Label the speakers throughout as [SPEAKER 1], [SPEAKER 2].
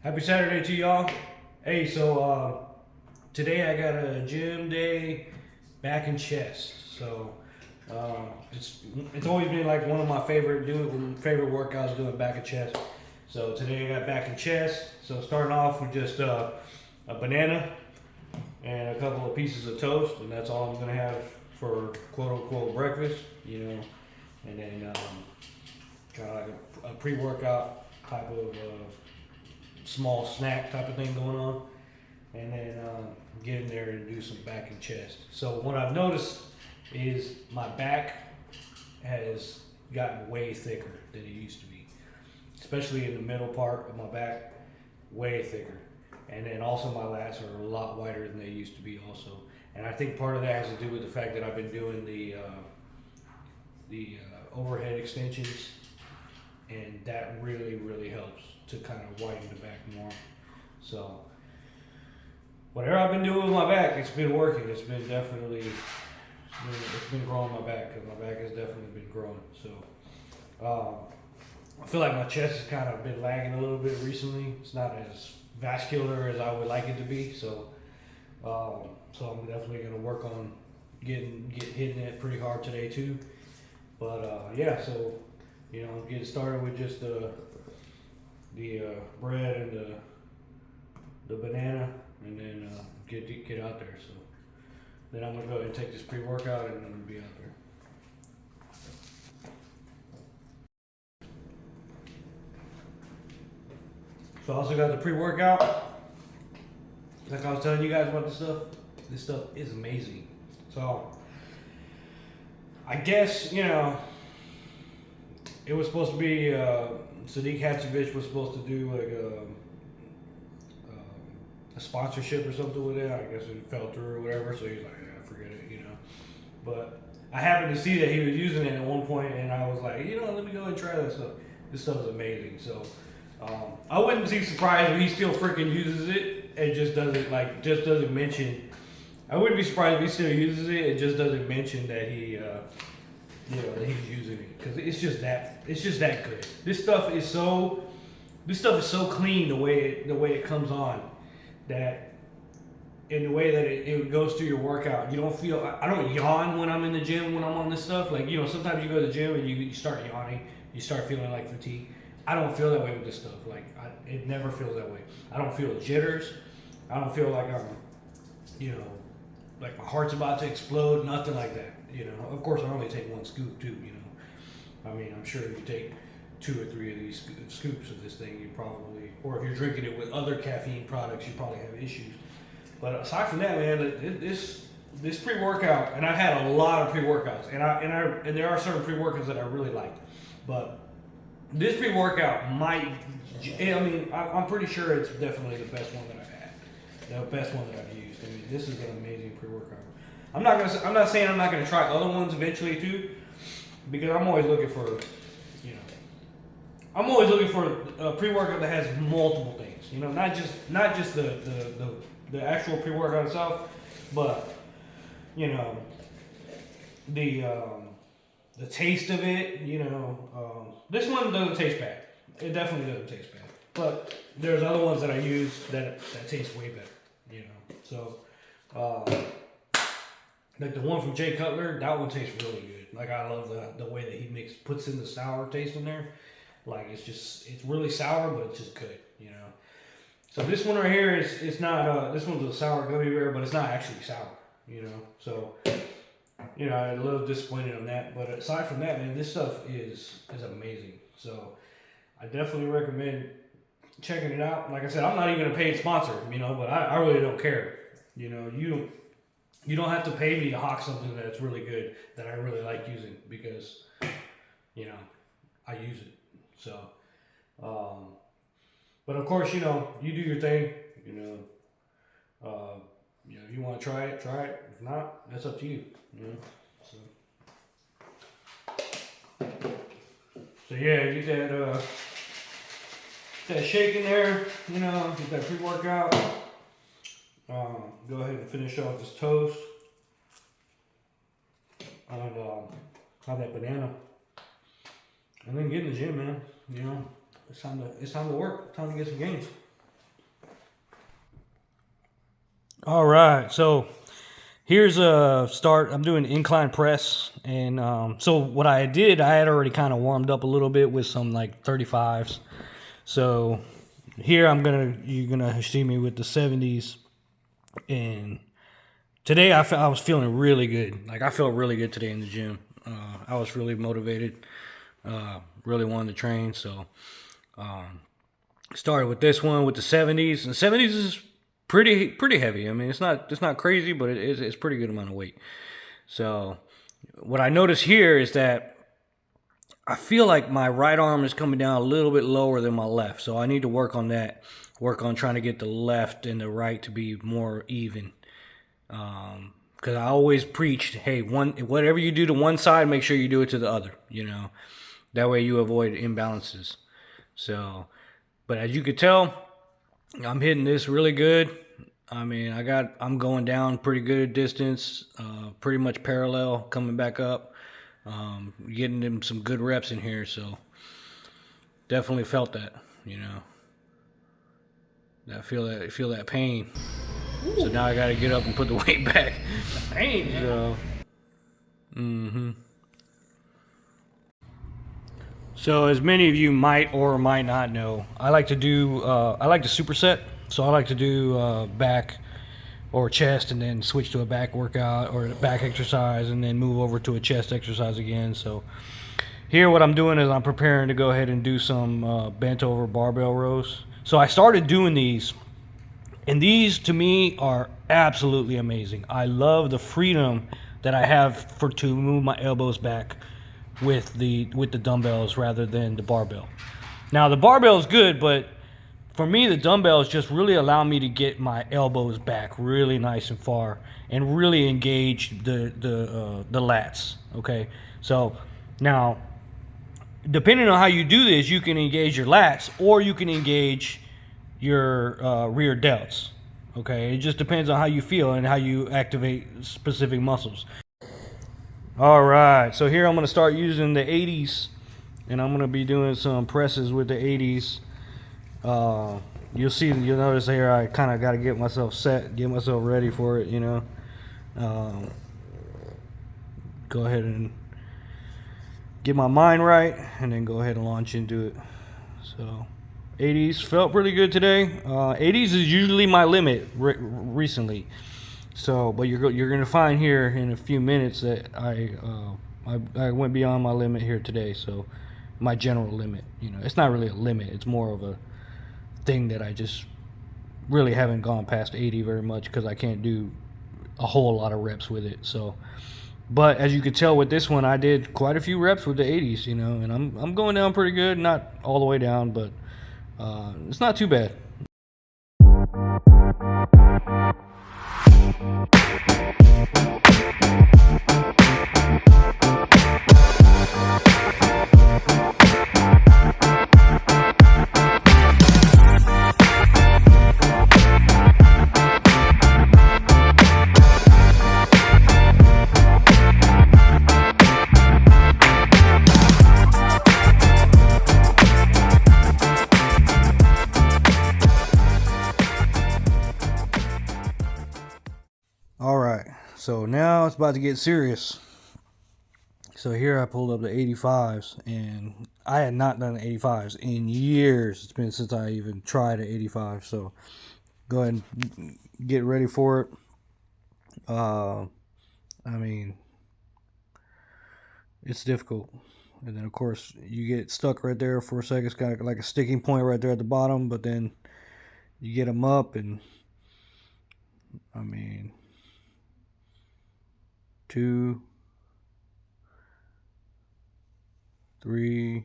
[SPEAKER 1] Happy Saturday to y'all. Hey, so today I got a gym day, back and chest. So it's always been like one of my favorite workouts, doing back and chest. So today I got back and chest. So starting off with just a banana and a couple of pieces of toast, and that's all I'm gonna have for quote unquote breakfast. And then kind of like a pre-workout type of small snack type of thing going on, and then get in there and do some back and chest. So what I've noticed is my back has gotten way thicker than it used to be, especially in the middle part of my back, way thicker. And then also my lats are a lot wider than they used to be also. And I think part of that has to do with the fact that I've been doing the overhead extensions, and that really helps to kind of widen the back more. So whatever I've been doing with my back, it's been working. It's been growing my back, because my back has definitely been growing. So I feel like my chest has kind of been lagging a little bit recently. It's not as vascular as I would like it to be. So I'm definitely gonna work on hitting it pretty hard today too. But yeah, so get started with just the bread and the banana, and then get out there. So then I'm gonna go ahead and take this pre-workout, and I'm gonna be out there. So I also got the pre-workout. Like I was telling you guys about this stuff. This stuff is amazing. So I guess it was supposed to be Sadiq Hatchevich was supposed to do like a sponsorship or something with it. I guess it fell through or whatever. So he's like, yeah, forget it, But I happened to see that he was using it at one point, and I was like, let me go and try this stuff. This stuff is amazing. So I wouldn't be surprised if he still freaking uses it and just doesn't mention. I wouldn't be surprised if he still uses it and just doesn't mention that that he's using it, because it's just that good. This stuff is so clean, the way it comes on, that in the way that it goes through your workout. You don't feel, I don't yawn when I'm in the gym when I'm on this stuff. Like, sometimes you go to the gym and you start yawning, you start feeling like fatigue. I don't feel that way with this stuff. Like, it never feels that way. I don't feel jitters. I don't feel like I'm, like my heart's about to explode. Nothing like that. Of course, I only take one scoop too. I mean, I'm sure if you take 2 or 3 of these scoops of this thing, you probably, or if you're drinking it with other caffeine products, you probably have issues. But aside from that, man, this pre-workout, and I've had a lot of pre-workouts, and there are certain pre-workouts that I really like, but this pre-workout I'm pretty sure it's definitely the best one that I've had, the best one that I've used. I mean, this is an amazing pre-workout. I'm not saying I'm not gonna try other ones eventually too, because I'm always looking for, a pre-workout that has multiple things. Not just the actual pre-workout itself, but the taste of it. This one doesn't taste bad. It definitely doesn't taste bad. But there's other ones that I use that taste way better. So. Like the one from Jay Cutler, that one tastes really good. Like, I love the way that he puts in the sour taste in there. Like, it's really sour, but it's just good, So this one right here it's not, this one's a sour gummy bear, but it's not actually sour, So, I'm a little disappointed on that. But aside from that, man, this stuff is amazing. So I definitely recommend checking it out. Like I said, I'm not even a paid sponsor, but I really don't care. You don't have to pay me to hawk something that's really good, that I really like using, because, I use it. So, but of course, you do your thing. If you want to try it, try it. If not, that's up to you. So yeah, get that shake in there. Get that pre-workout. Go ahead and finish off this toast, and have that banana, and then get in the gym, man. It's time to work. Time to get some gains. All right, so here's a start. I'm doing incline press, and so what I did, I had already kind of warmed up a little bit with some like 35s. So here you're gonna see me with the 70s, and today I was feeling really good. Like I felt really good today in the gym. I was really motivated, really wanted to train. So started with this one with the 70s. And the 70s is pretty heavy. I mean, it's not crazy, but it's pretty good amount of weight. So what I notice here is that I feel like my right arm is coming down a little bit lower than my left. So I need to work on that. Work on trying to get the left and the right to be more even. Because I always preached, hey, whatever you do to one side, make sure you do it to the other. That way you avoid imbalances. So, but as you could tell, I'm hitting this really good. I mean, I'm going down pretty good distance, pretty much parallel, coming back up, getting them some good reps in here. So definitely felt that, I feel that pain. Ooh. So now I got to get up and put the weight back. Pain. So, So as many of you might or might not know, I like to superset. So I like to do back or chest and then switch to a back workout or a back exercise and then move over to a chest exercise again. So here what I'm doing is I'm preparing to go ahead and do some bent over barbell rows. So I started doing these, and these to me are absolutely amazing. I love the freedom that I have to move my elbows back with the dumbbells rather than the barbell. Now the barbell is good, but for me the dumbbells just really allow me to get my elbows back really nice and far and really engage the lats. Okay, so now depending on how you do this, you can engage your lats or you can engage your rear delts. Okay, it just depends on how you feel and how you activate specific muscles. All right, so here I'm going to start using the 80s, and I'm going to be doing some presses with the 80s. You'll notice here I kind of got to get myself set, get myself ready for it, Go ahead and get my mind right, and then go ahead and launch into it. So 80s felt pretty good today. 80s is usually my limit recently. So, but you're gonna find here in a few minutes that I went beyond my limit here today. So, my general limit, it's not really a limit. It's more of a thing that I just really haven't gone past 80 very much because I can't do a whole lot of reps with it. So, but as you can tell with this one, I did quite a few reps with the 80s, and I'm going down pretty good. Not all the way down, but it's not too bad. All right, so now it's about to get serious. So here I pulled up the 85s, and I had not done the 85s in years. It's been since I even tried an 85. So go ahead and get ready for it. I mean, it's difficult. And then of course you get stuck right there for a second. It's kind of like a sticking point right there at the bottom, but then you get them up, and I mean, 2, 3,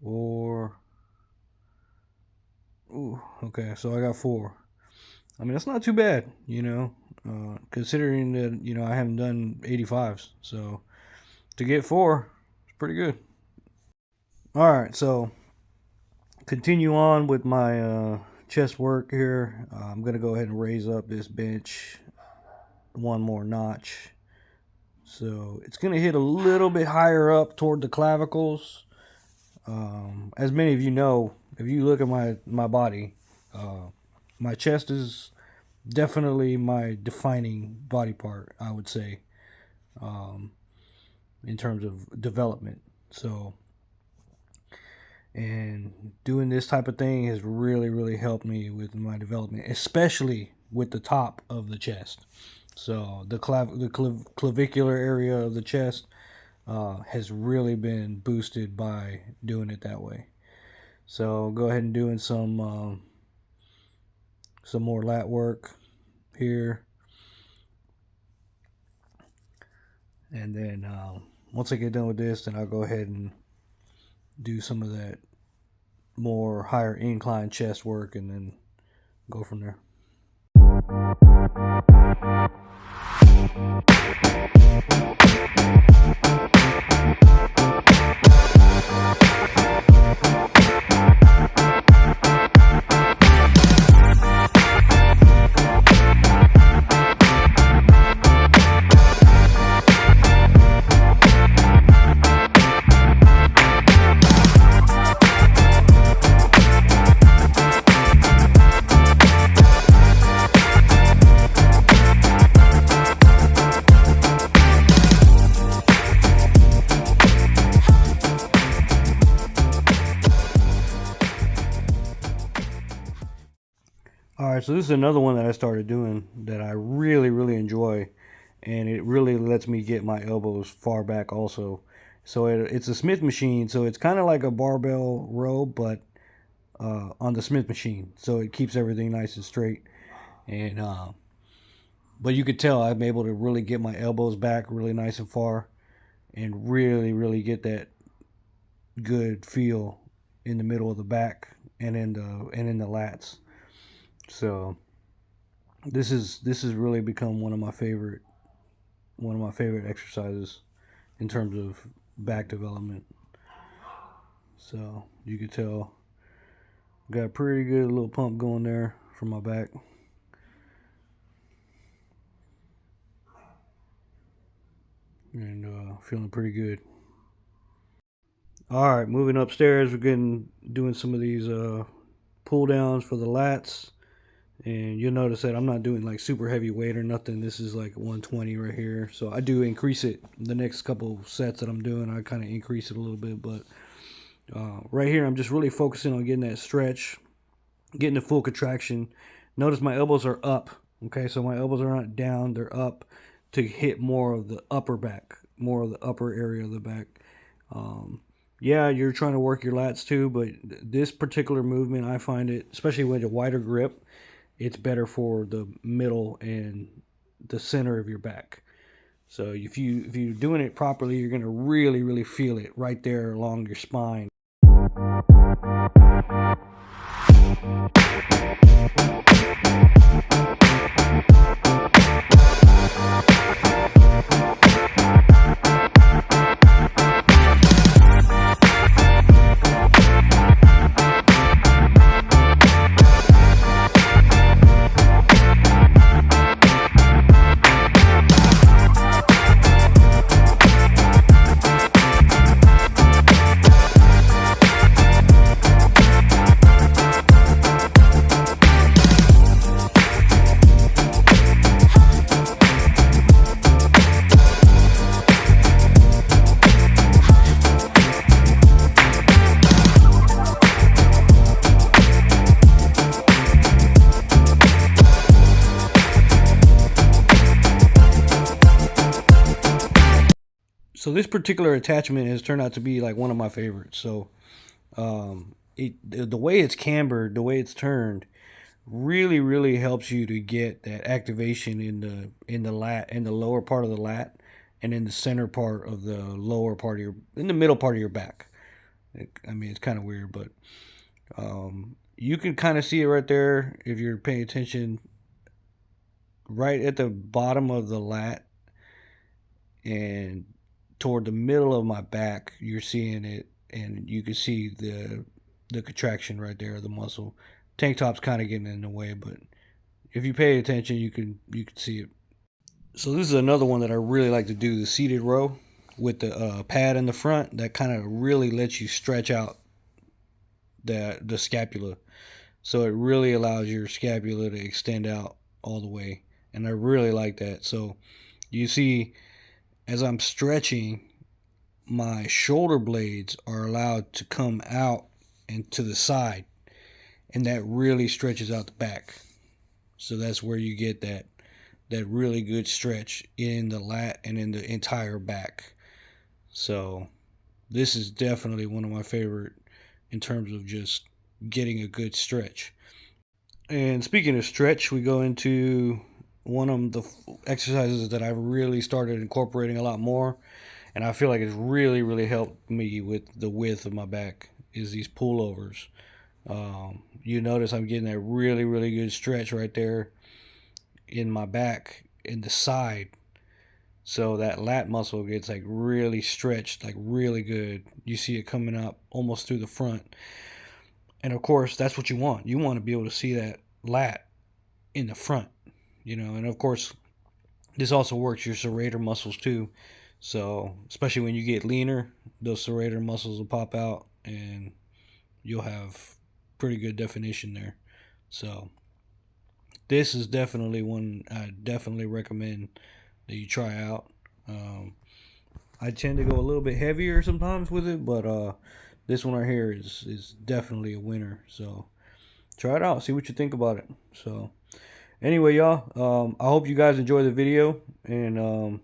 [SPEAKER 1] 4. Ooh, okay, so I got 4. I mean, that's not too bad, considering that, I haven't done 85s. So to get 4, it's pretty good. All right, so continue on with my chest work here. I'm going to go ahead and raise up this bench one more notch. So it's going to hit a little bit higher up toward the clavicles. As many of you know, if you look at my body, my chest is definitely my defining body part, I would say, in terms of development. So, and doing this type of thing has really helped me with my development, especially with the top of the chest. So the clavicular area of the chest has really been boosted by doing it that way. So go ahead and doing some more lat work here, and then once I get done with this, then I'll go ahead and do some of that more higher incline chest work, and then go from there. All right, so this is another one that I started doing that I really enjoy, and it really lets me get my elbows far back also. So it's a Smith machine, so it's kind of like a barbell row, but on the Smith machine, so it keeps everything nice and straight. And but you could tell I'm able to really get my elbows back really nice and far, and really get that good feel in the middle of the back and in the lats. So this has really become one of my favorite exercises in terms of back development. So you can tell got a pretty good little pump going there for my back. And feeling pretty good. All right, moving upstairs, we're doing some of these pull downs for the lats. And you'll notice that I'm not doing like super heavy weight or nothing. This is like 120 right here. So I do increase it. The next couple sets that I'm doing, I kind of increase it a little bit. But right here, I'm just really focusing on getting that stretch, getting the full contraction. Notice my elbows are up. Okay, so my elbows are not down. They're up to hit more of the upper back, more of the upper area of the back. Yeah, you're trying to work your lats too, but this particular movement, I find it, especially with a wider grip, it's better for the middle and the center of your back. So if you're doing it properly, you're gonna really feel it right there along your spine. So this particular attachment has turned out to be like one of my favorites. So the way it's cambered, the way it's turned, really helps you to get that activation in the lat, in the lower part of the lat, and in the center part of the lower part of in the middle part of your back. I mean, it's kind of weird, but you can kind of see it right there if you're paying attention. Right at the bottom of the lat and toward the middle of my back, you're seeing it, and you can see the contraction right there of the muscle. Tank top's kind of getting in the way, but if you pay attention, you can see it. So this is another one that I really like to do, the seated row with the pad in the front. That kind of really lets you stretch out
[SPEAKER 2] the scapula. So it really allows your scapula to extend out all the way. And I really like that. So you see, as I'm stretching, my shoulder blades are allowed to come out and to the side. And that really stretches out the back. So that's where you get that really good stretch in the lat and in the entire back. So this is definitely one of my favorite in terms of just getting a good stretch. And speaking of stretch, we go into one of the exercises that I've really started incorporating a lot more, and I feel like it's really helped me with the width of my back, is these pullovers. You notice I'm getting that really good stretch right there in my back in the side. So that lat muscle gets like really stretched, like really good. You see it coming up almost through the front. And of course, that's what you want. You want to be able to see that lat in the front, and of course, this also works your serrator muscles too. So, especially when you get leaner, those serrator muscles will pop out and you'll have pretty good definition there. So, this is definitely one I definitely recommend that you try out. I tend to go a little bit heavier sometimes with it, but this one right here is definitely a winner. So try it out, see what you think about it. So anyway, y'all, I hope you guys enjoy the video, and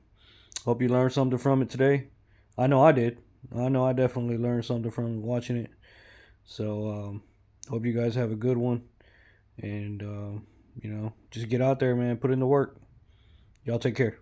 [SPEAKER 2] hope you learned something from it today. I know I did. I know I definitely learned something from watching it. So hope you guys have a good one, and just get out there, man. Put in the work. Y'all take care.